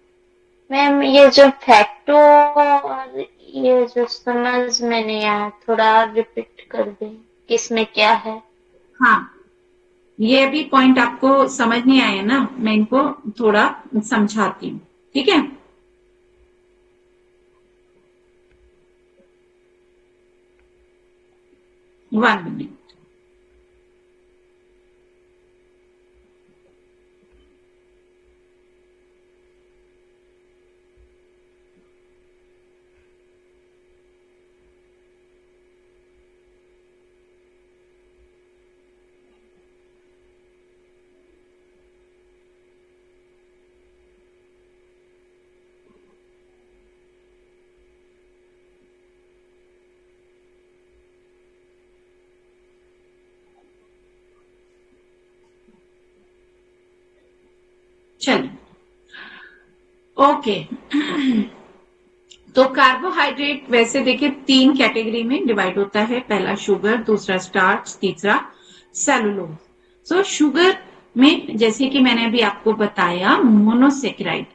मैम ये जो फैक्टो और ये जो समझ में नहीं आया, थोड़ा रिपीट कर दें किसमें क्या है? हाँ, ये भी पॉइंट आपको समझ नहीं आया ना, मैं इनको थोड़ा समझाती हूँ, ठीक है। 1 मिनट। चलिए, ओके। तो कार्बोहाइड्रेट वैसे देखिए 3 कैटेगरी में डिवाइड होता है, पहला शुगर, दूसरा स्टार्च, तीसरा सेलुलोज। सो शुगर में जैसे कि मैंने अभी आपको बताया मोनोसेक्राइड,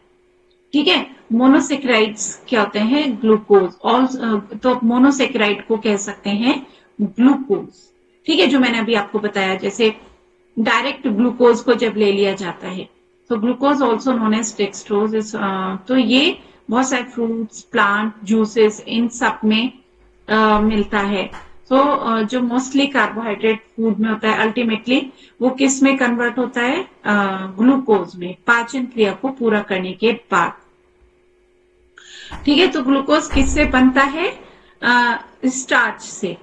ठीक है। मोनोसेक्राइड्स क्या होते हैं, ग्लूकोज। और तो मोनोसेक्राइड को कह सकते हैं ग्लूकोज, ठीक है, जो मैंने अभी आपको बताया। जैसे डायरेक्ट ग्लूकोज को जब ले लिया जाता है तो glucose also known as dextrose. तो ये बहुत सारे फ्रूट्स, प्लांट, जूसेस, इन सब में मिलता है। तो जो मोस्टली कार्बोहाइड्रेट फूड में होता है, अल्टीमेटली वो किस में कन्वर्ट होता है, ग्लूकोज में, पाचन क्रिया को पूरा करने के बाद, ठीक है। तो ग्लूकोज किससे बनता है, स्टार्च से,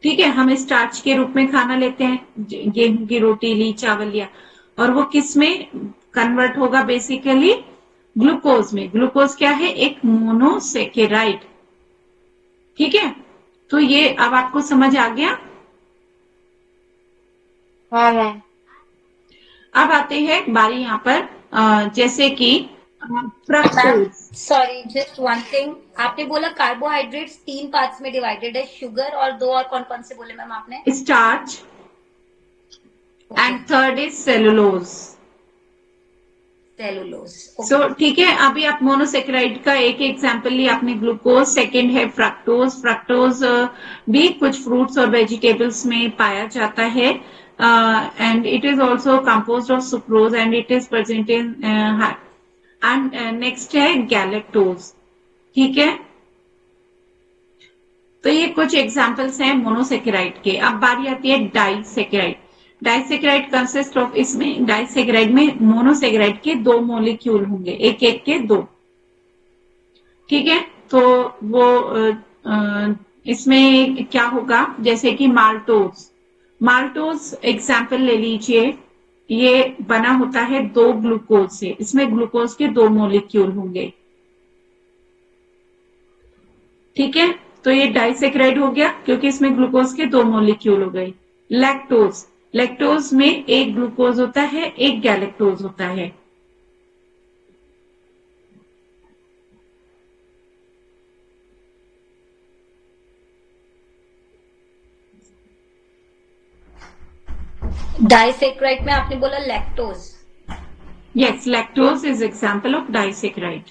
ठीक है। हम स्टार्च के रूप में खाना लेते हैं, गेहूं की रोटी ली, चावल लिया, और वो किस में कन्वर्ट होगा, बेसिकली ग्लूकोज में। ग्लूकोज क्या है, एक मोनोसेकेराइड, ठीक है। तो ये अब आपको समझ आ गया। हाँ मैम। अब आते हैं बारी यहाँ पर, जैसे कि ma'am fructose. Sorry, just one thing, आपने बोला कार्बोहाइड्रेट्स 3 पार्ट्स में डिवाइडेड है, शुगर और 2 और कौन कौन से बोले मैम आपने? Starch okay, and third is cellulose. Cellulose. So okay, ठीक है, अभी आप मोनोसेक्राइड का एक एग्जांपल लिया आपने, ग्लूकोज। सेकंड है फ्रक्टोज। फ्रक्टोज भी कुछ फ्रूट्स और वेजिटेबल्स में पाया जाता है, and it is also composed of sucrose and it is present in, and next है गैलेक्टोज, ठीक है। तो ये कुछ एग्जांपल्स हैं मोनोसेकेराइड के। अब बारी आती है डाइसेकेराइड। डाइसेकेराइड कंसिस्ट ऑफ, इसमें डाइसेकेराइड में मोनोसेकेराइड के 2 मॉलिक्यूल होंगे, एक एक के 2, ठीक है। तो वो इसमें क्या होगा, जैसे कि माल्टोज। माल्टोज एग्जाम्पल ले लीजिए, ये बना होता है 2 ग्लूकोज से, इसमें ग्लूकोज के 2 मॉलिक्यूल होंगे, ठीक है। तो ये डाइसेक्राइड हो गया क्योंकि इसमें ग्लूकोज के 2 मॉलिक्यूल हो गए। लैक्टोज, लैक्टोज में एक ग्लूकोज होता है, एक गैलेक्टोज होता है। डाइसेक्राइड में आपने बोला lactose. Yes, lactose is example of disaccharide.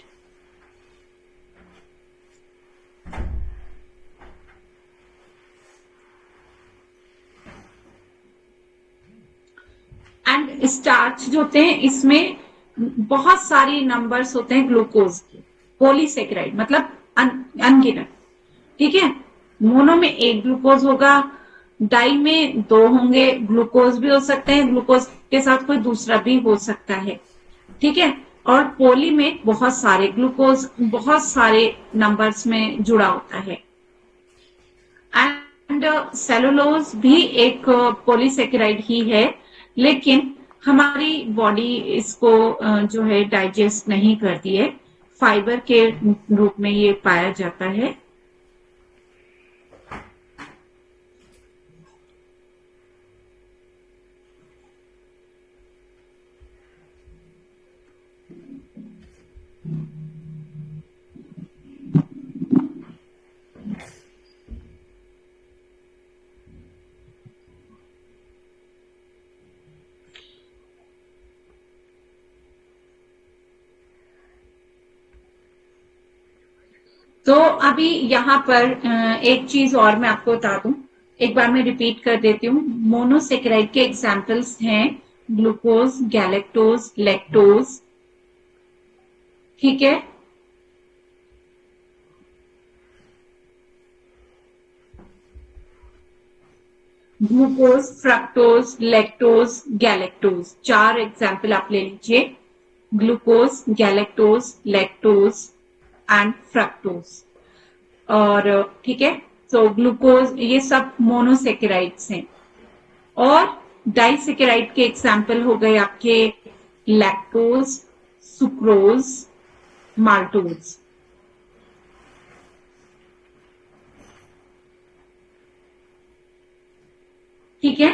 And starch जो होते हैं, इसमें बहुत सारी नंबर्स होते हैं ग्लूकोज के। पॉलीसेक्राइड मतलब अनगिनत, ठीक है। मोनो में एक ग्लूकोज होगा, डाई में 2 होंगे, ग्लूकोज भी हो सकते हैं, ग्लूकोज के साथ कोई दूसरा भी हो सकता है, ठीक है। और पोली में बहुत सारे ग्लूकोज, बहुत सारे नंबर्स में जुड़ा होता है। एंड सेलुलोज भी एक पॉलीसेकेराइड ही है, लेकिन हमारी बॉडी इसको जो है डाइजेस्ट नहीं करती है, फाइबर के रूप में ये पाया जाता है। तो अभी यहाँ पर एक चीज और मैं आपको बता दूं, एक बार मैं रिपीट कर देती हूँ। मोनोसेकेराइड के एग्जाम्पल्स हैं ग्लूकोज, गैलेक्टोज, लैक्टोज, ठीक है। Glucose, fructose, lactose, galactose, 4 example आप ले लीजिए, glucose, galactose, lactose and fructose. और ठीक है, तो ग्लूकोज ये सब मोनोसेकेराइड्स हैं। और डाइसेकेराइड के एग्जाम्पल हो गए आपके लैक्टोज, सुक्रोज, माल्टोज, ठीक है।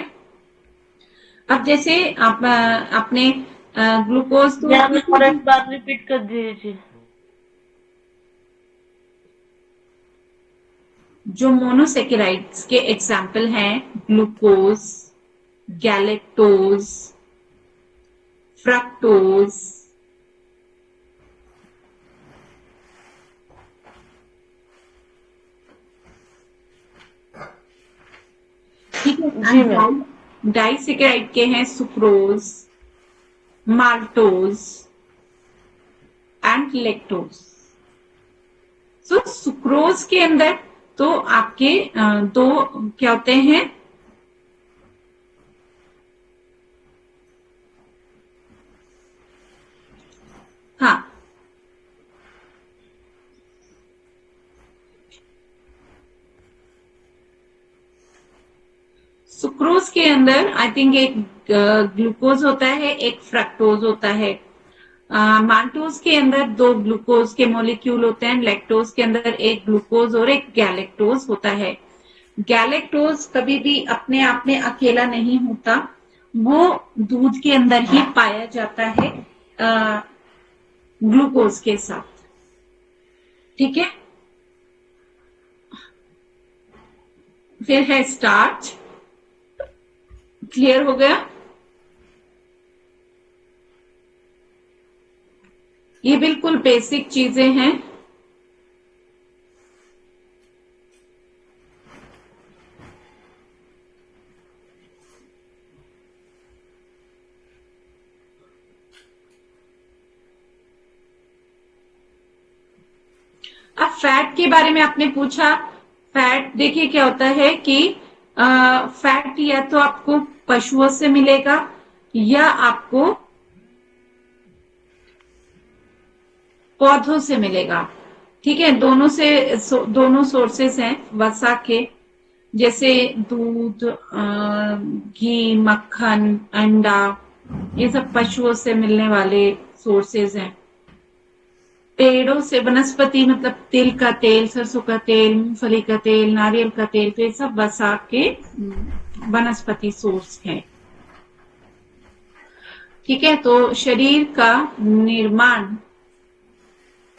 अब जैसे आप अपने ग्लूकोज तो मैम और एक बार रिपीट कर दीजिए। जो मोनोसेकेराइड्स के एग्जाम्पल हैं ग्लूकोज, गैलेक्टोज, फ्रक्टोज, ठीक जी मैम। है। डाइसेकेराइड के हैं sucrose, maltose and lactose. So sucrose के अंदर तो आपके दो क्या होते हैं, हाँ, सुक्रोज के अंदर आई थिंक एक ग्लूकोज होता है, एक फ्रक्टोज होता है। माल्टोज के अंदर दो ग्लूकोज के मॉलिक्यूल होते हैं, लैक्टोज के अंदर एक ग्लूकोज और एक गैलेक्टोज होता है। गैलेक्टोज कभी भी अपने आप में अकेला नहीं होता, वो दूध के अंदर ही पाया जाता है ग्लूकोज के साथ, ठीक है। फिर है स्टार्च, क्लियर हो गया। ये बिल्कुल बेसिक चीजें हैं। अब फैट के बारे में आपने पूछा। फैट देखिए क्या होता है कि फैट या तो आपको पशुओं से मिलेगा या आपको पौधों से मिलेगा, ठीक है। दोनों सोर्सेस हैं वसा के, जैसे दूध, घी, मक्खन, अंडा, ये सब पशुओं से मिलने वाले सोर्सेज हैं। पेड़ों से वनस्पति मतलब तिल का तेल, सरसों का तेल, मूंगफली का तेल, नारियल का तेल, तो ये सब वसा के वनस्पति सोर्स हैं, ठीक है। तो शरीर का निर्माण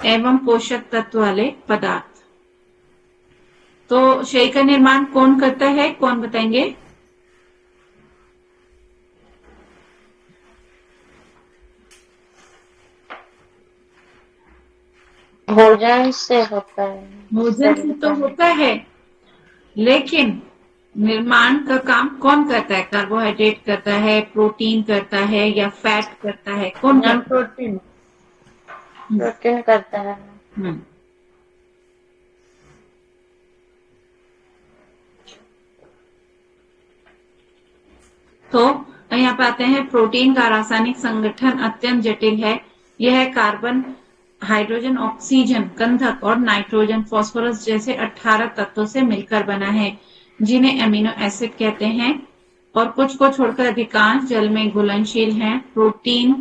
एवं पोषक तत्व वाले पदार्थ, तो शरीर का निर्माण कौन करता है, कौन बताएंगे? भोजन से होता है। भोजन से तो होता है, लेकिन निर्माण का काम कौन करता है? कार्बोहाइड्रेट करता है, प्रोटीन करता है, या फैट करता है? कौन मैम करता प्रोटीन, प्रोटीन करता है। है? तो यहाँ पे आते हैं, प्रोटीन का रासायनिक संगठन अत्यंत जटिल है। यह कार्बन, हाइड्रोजन, ऑक्सीजन, गंधक और नाइट्रोजन, फास्फोरस जैसे 18 तत्वों से मिलकर बना है, जिन्हें अमीनो एसिड कहते हैं, और कुछ को छोड़कर अधिकांश जल में घुलनशील हैं। प्रोटीन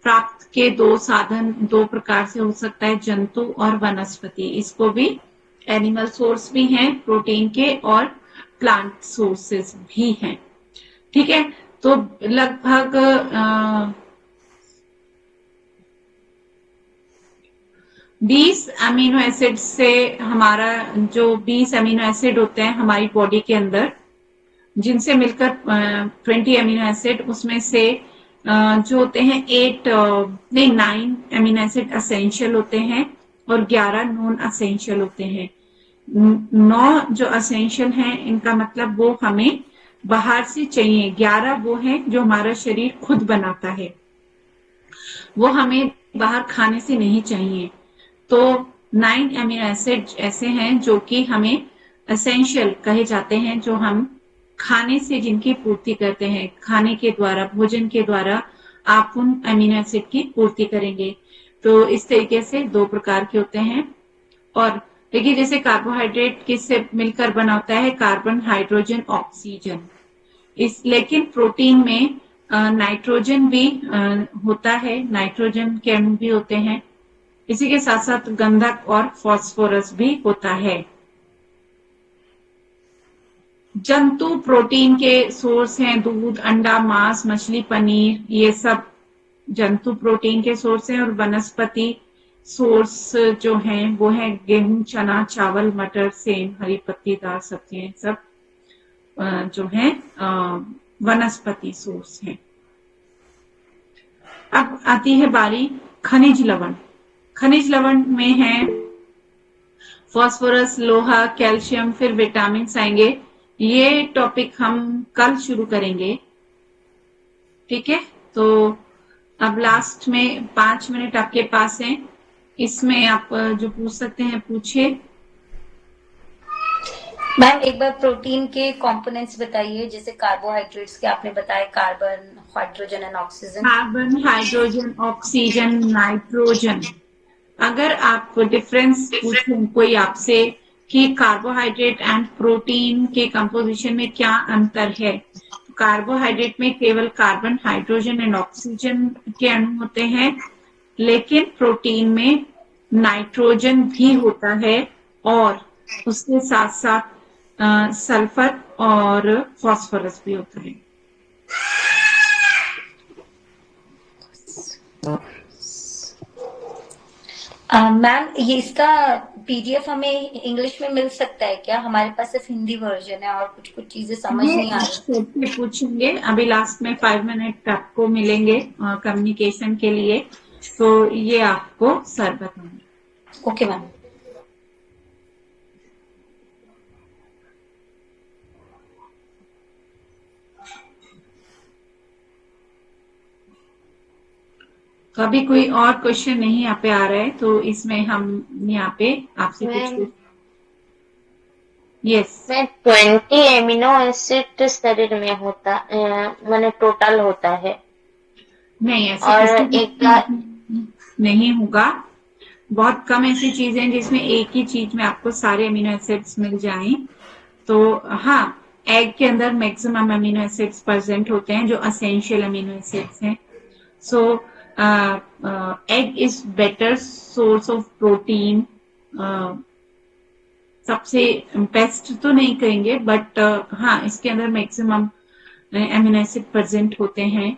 प्राप्त के दो साधन दो प्रकार से हो सकता है, जंतु और वनस्पति। इसको भी एनिमल सोर्स भी हैं प्रोटीन के, और प्लांट सोर्सेस भी हैं, ठीक है। तो लगभग 20 अमीनो एसिड से हमारा जो 20 अमीनो एसिड होते हैं हमारी बॉडी के अंदर, जिनसे मिलकर 20 अमीनो एसिड, उसमें से जो होते हैं 9 अमीनो एसिड असेंशियल होते हैं और 11 नॉन असेंशियल होते हैं। 9 जो असेंशियल हैं, इनका मतलब वो हमें बाहर से चाहिए, 11 वो हैं जो हमारा शरीर खुद बनाता है, वो हमें बाहर खाने से नहीं चाहिए। तो 9 अमीनो एसिड ऐसे हैं जो कि हमें एसेंशियल कहे जाते हैं, जो हम खाने से जिनकी पूर्ति करते हैं, खाने के द्वारा, भोजन के द्वारा आप उन अमीनो एसिड की पूर्ति करेंगे। तो इस तरीके से दो प्रकार के होते हैं। और देखिए, जैसे कार्बोहाइड्रेट किससे मिलकर बना होता है? Carbon, hydrogen, oxygen. लेकिन प्रोटीन में नाइट्रोजन भी होता है, नाइट्रोजन के अणु भी होते हैं। इसी के साथ साथ गंधक और फास्फोरस भी होता है। जंतु प्रोटीन के सोर्स हैं, दूध, अंडा, मांस, मछली, पनीर, ये सब जंतु प्रोटीन के सोर्स हैं। और वनस्पति सोर्स जो हैं वो है गेहूं, चना, चावल, मटर, सेम, हरी पत्तीदार सब्जियां, सब जो हैं वनस्पति सोर्स हैं। अब आती है बारी खनिज लवण। खनिज लवण में है फास्फोरस, लोहा, कैल्शियम, फिर विटामिन आएंगे। ये टॉपिक हम कल शुरू करेंगे, ठीक है। तो अब लास्ट में 5 मिनट आपके पास हैं, इसमें आप जो पूछ सकते हैं पूछिए। मैम एक बार प्रोटीन के कंपोनेंट्स बताइए, जैसे कार्बोहाइड्रेट्स के आपने बताया, carbon, hydrogen and oxygen. Carbon, hydrogen, oxygen, nitrogen. अगर आप डिफरेंस पूछें कोई आपसे कि कार्बोहाइड्रेट एंड प्रोटीन के कंपोजिशन में क्या अंतर है, तो कार्बोहाइड्रेट में केवल कार्बन, हाइड्रोजन एंड ऑक्सीजन के अणु होते हैं, लेकिन प्रोटीन में नाइट्रोजन भी होता है और उसके साथ साथ सल्फर और फास्फोरस भी होता है। मैम ये इसका पीडीएफ हमें इंग्लिश में मिल सकता है क्या? हमारे पास सिर्फ हिंदी वर्जन है और कुछ कुछ चीजें समझ नहीं आ रही। ये पूछेंगे अभी लास्ट में 5 मिनट आपको मिलेंगे कम्युनिकेशन के लिए, तो ये आपको सर बताएंगे। Okay ma'am. तो अभी कोई और क्वेश्चन नहीं यहाँ पे आ रहा है, तो इसमें हम यहाँ पे आपसे कुछ यस मैं 20 एमिनो एसिड शरीर में होता मैंने टोटल होता है, नहीं, ऐसे और किसी एक नहीं होगा। बहुत कम ऐसी चीजें हैं जिसमें एक ही चीज में आपको सारे अमीनो एसिड्स मिल जाएं। तो हाँ, एग के अंदर मैक्सिमम अमीनो एसिड्स प्रेजेंट होते हैं जो असेंशियल अमीनो एसिड्स हैं। So egg is better source of protein. सबसे बेस्ट तो नहीं कहेंगे, बट हाँ, इसके अंदर मैक्सिमम अमीनो एसिड प्रेजेंट होते हैं।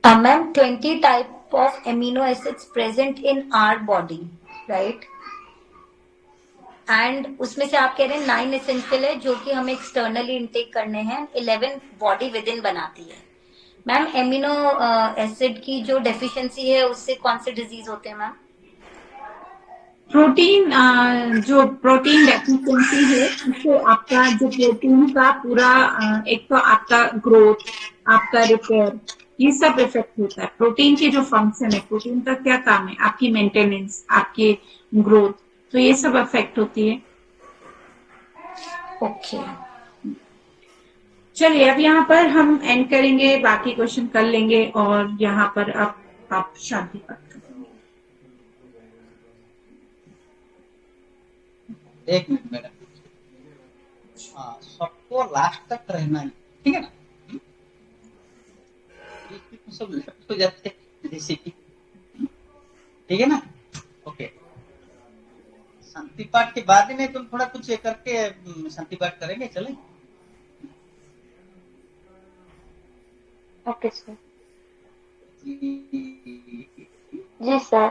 Ma'am 20 type of amino acids present in our body, right? And उसमें से आप कह रहे हैं 9 एसेंशियल है जो कि हमें एक्सटर्नली इनटेक करने हैं, 11 बॉडी विद इन बनाती है। मैम एमिनो एसिड की जो डेफिशिएंसी है उससे कौन से डिजीज होते हैं मैम? प्रोटीन, जो प्रोटीन डेफिशिएंसी है उससे आपका जो प्रोटीन का पूरा एक तो आपका ग्रोथ, आपका रिपेयर, ये सब इफेक्ट होता है। प्रोटीन के जो फंक्शन है, प्रोटीन का क्या काम है, आपकी मेंटेनेंस, आपकी ग्रोथ, तो ये सब अफेक्ट होती है। ओके चलिए अब यहाँ पर हम एंड करेंगे, बाकी क्वेश्चन कर लेंगे, और यहाँ पर अब आप शांति पाठ करेंगे। एक मिनट मैडम, हाँ सबको लास्ट तक रहना है, ठीक है ना? सब लेफ्ट हो जाते हैं जैसे कि, ठीक है ना? ओके, शांति पाठ के बाद में तुम थोड़ा कुछ ये करके शांति पाठ करेंगे, चले? Okay sir. जी सर।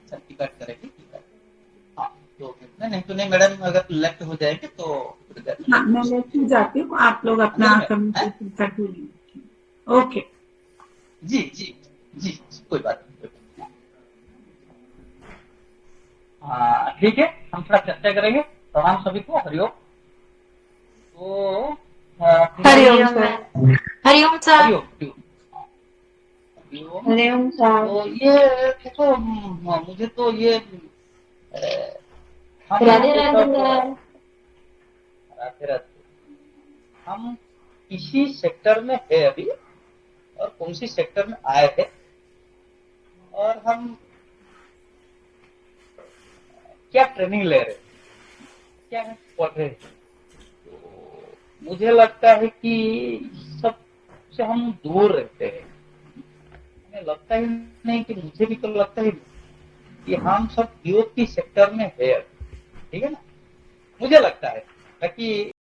शांति पाठ करेंगे, ठीक है? हाँ, तो नहीं तो नहीं मैडम, अगर लेफ्ट हो जाएंगे तो हाँ, मैं लेफ्ट हो जाती हूँ, आप लोग अपना कम्युनिकेशन कर दीजिए। ओके जी जी जी, कोई बात नहीं। हाँ ठीक है, हम थोड़ा चर्चा करेंगे। प्रणाम सभी को, हरिओम। तो Hariom sir. Hariom sir. Hariom Hariom sir. तो ये देखो, मुझे तो ये राधे राधे। हम किसी सेक्टर में है अभी, और कौन सी सेक्टर में आए थे, और हम क्या ट्रेनिंग ले रहे, क्या पढ़ रहे। तो मुझे लगता है कि सबसे हम दूर रहते हैं। हमें लगता ही नहीं कि, मुझे भी तो लगता है कि हम सब योग की सेक्टर में है, ठीक है ना? मुझे लगता है ताकि